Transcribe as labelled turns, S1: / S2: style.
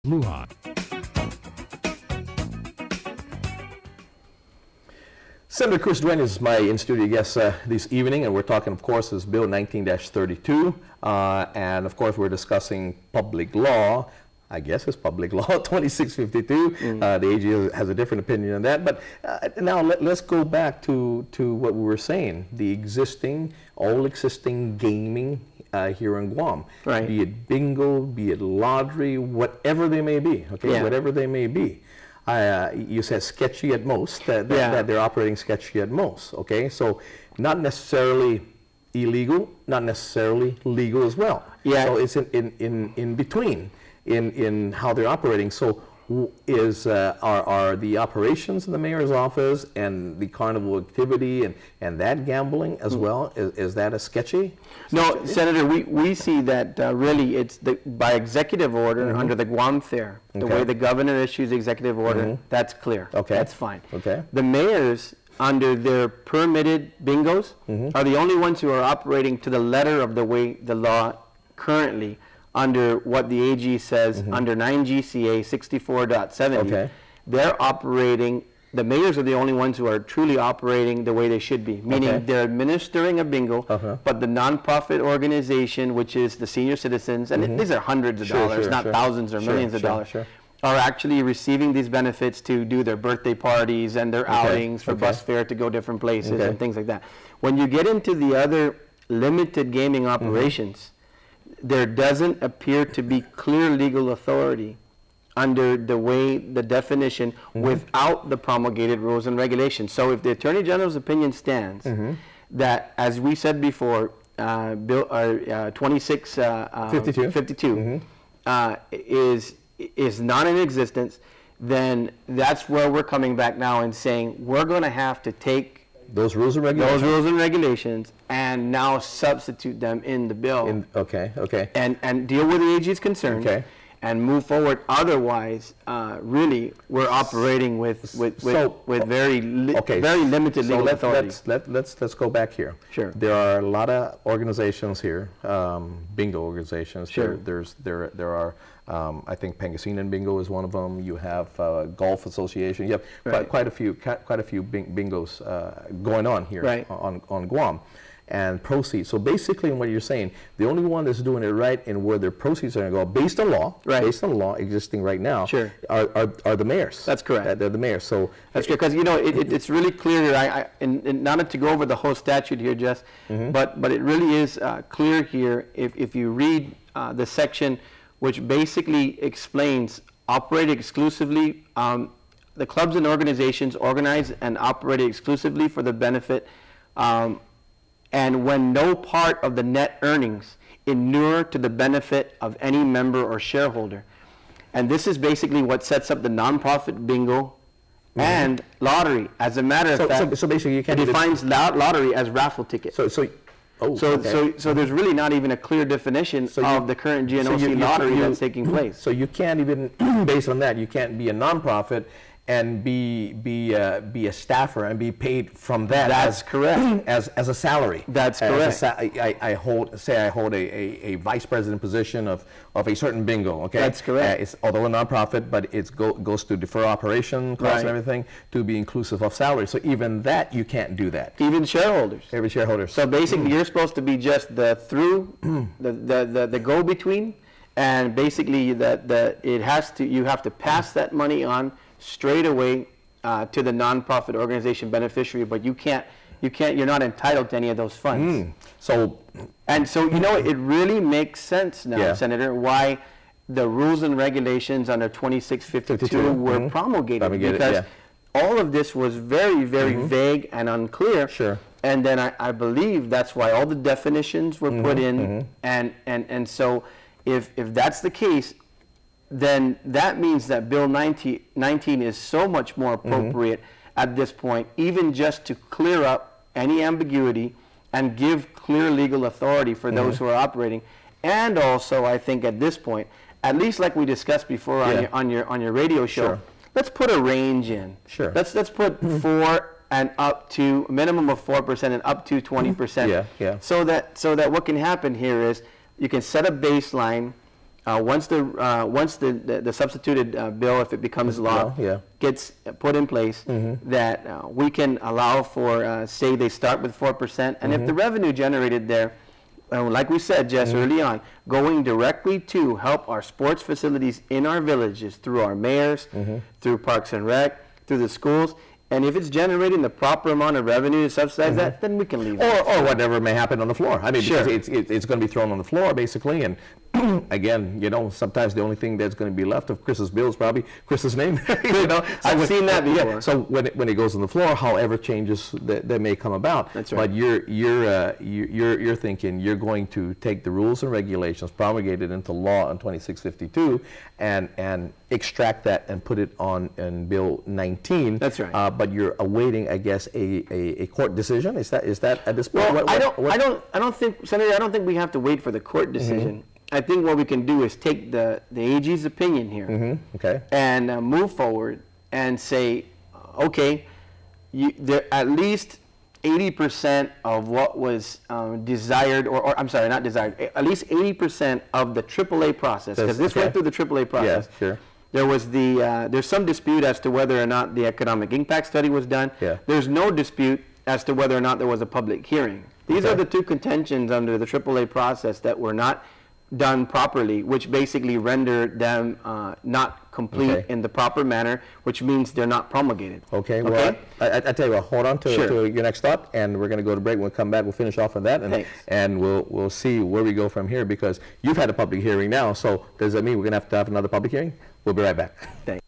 S1: Lujan.
S2: Senator Chris Duenas is my in-studio guest this evening, and we're talking, of course, this Bill 19-32, and of course we're discussing public law. I guess it's public law 2652. The AG has a different opinion on that, but now let's go back to what we were saying, the all existing gaming here in Guam,
S3: right.
S2: Be it bingo, be it lottery, whatever they may be, okay,
S3: yeah.
S2: Whatever they may be. You said sketchy at most, that they're operating sketchy at most, okay? So not necessarily illegal, not necessarily legal as well.
S3: Yeah.
S2: So it's in between in how they're operating. So are the operations in the mayor's office and the carnival activity and that gambling as well, is that a sketchy?
S3: No, Senator, we see that really it's by executive order under the Guam Fair, the way the governor issues executive order, that's clear.
S2: Okay.
S3: That's fine.
S2: Okay.
S3: The mayors, under their permitted bingos, are the only ones who are operating to the letter of the way the law currently under what the AG says under 9 GCA 64.70.
S2: Okay.
S3: They're operating, the mayors are the only ones who are truly operating the way they should be, meaning they're administering a bingo, but the nonprofit organization, which is the senior citizens, and these are hundreds of dollars, not thousands or millions of dollars, are actually receiving these benefits to do their birthday parties and their outings for bus fare to go different places and things like that. When you get into the other limited gaming operations, there doesn't appear to be clear legal authority under the way the definition without the promulgated rules and regulations. So if the Attorney General's opinion stands that, as we said before, Bill 2652 is not in existence, then that's where we're coming back now and saying we're going to have to take
S2: those rules and regulations
S3: and now substitute them in the bill. And deal with the AG's concerns and move forward. Otherwise, really, we're operating with very limited legal authority.
S2: Let's go back here.
S3: Sure.
S2: There are a lot of organizations here, bingo organizations.
S3: Sure.
S2: There are. I think Pangasinan Bingo is one of them. You have Golf Association. You have quite a few bingos going on here on Guam, and proceeds. So basically, in what you're saying, the only one that's doing it right and where their proceeds are going to go, based on law existing right now, are the mayors.
S3: That's correct.
S2: They're the mayors. So
S3: that's good, because it's really clear here. And not to go over the whole statute here, Jess, but it really is clear here if you read the section, which basically explains operated exclusively, the clubs and organizations organized and operated exclusively for the benefit, and when no part of the net earnings inure to the benefit of any member or shareholder. And this is basically what sets up the nonprofit bingo and lottery. As a matter of fact,
S2: so basically you can't
S3: it defines lottery as raffle tickets. So there's really not even a clear definition of the current GNOC lottery that's taking place.
S2: So you can't even, based on that, you can't be a nonprofit and be a staffer and be paid from that.
S3: That's correct.
S2: As a salary.
S3: That's correct.
S2: I hold a vice president position of a certain bingo. Okay.
S3: That's correct.
S2: It's although a nonprofit, but it goes to defer operation costs and everything to be inclusive of salary. So even that you can't do that.
S3: Even shareholders.
S2: Every shareholder.
S3: So basically, you're supposed to be just the the go between, and basically you have to pass that money on straight away to the nonprofit organization beneficiary, but you're not entitled to any of those funds. So it really makes sense now, Senator, why the rules and regulations under 2652 were promulgated, because all of this was very, very vague and unclear.
S2: Sure.
S3: And then I believe that's why all the definitions were put in, and so if that's the case, then that means that Bill 19 is so much more appropriate at this point, even just to clear up any ambiguity and give clear legal authority for those who are operating. And also, I think at this point, at least like we discussed before on your radio show, let's put a range in.
S2: Sure.
S3: Let's put 4 and up to a minimum of 4% and up to 20%. So that what can happen here is you can set a baseline once the substituted bill, if it becomes law, gets put in place, that we can allow for, say they start with 4%, and if the revenue generated there, like we said, Jess, early on, going directly to help our sports facilities in our villages through our mayors, through Parks and Rec, through the schools. And if it's generating the proper amount of revenue to subsidize that, then we can leave it.
S2: Or whatever may happen on the floor. I mean, because it's going to be thrown on the floor, basically. And again, you know, sometimes the only thing that's going to be left of Chris's bill is probably Chris's name. You know,
S3: I've seen that before.
S2: Yeah, so when it goes on the floor, however changes that may come about.
S3: That's right.
S2: But you're thinking you're going to take the rules and regulations promulgated into law on 2652 and extract that and put it on in Bill 19.
S3: That's right.
S2: But you're awaiting, I guess, a court decision. Is that at this point?
S3: Well, I don't think, Senator, I don't think we have to wait for the court decision. I think what we can do is take the AG's opinion here, and move forward and say, okay, at least 80% of what was desired, or I'm sorry, not desired, at least 80% of the AAA process, because this went through the AAA process.
S2: Yeah, sure.
S3: There was there's some dispute as to whether or not the economic impact study was done.
S2: Yeah.
S3: There's no dispute as to whether or not there was a public hearing. These are the two contentions under the AAA process that were not done properly, which basically rendered them not complete in the proper manner, which means they're not promulgated.
S2: Okay, well, I tell you what, hold on to your next thought, and we're going to go to break. When we come back, we'll finish off on that, and we'll see where we go from here, because you've had a public hearing now, so does that mean we're going to have another public hearing? We'll be right back.
S3: Thanks.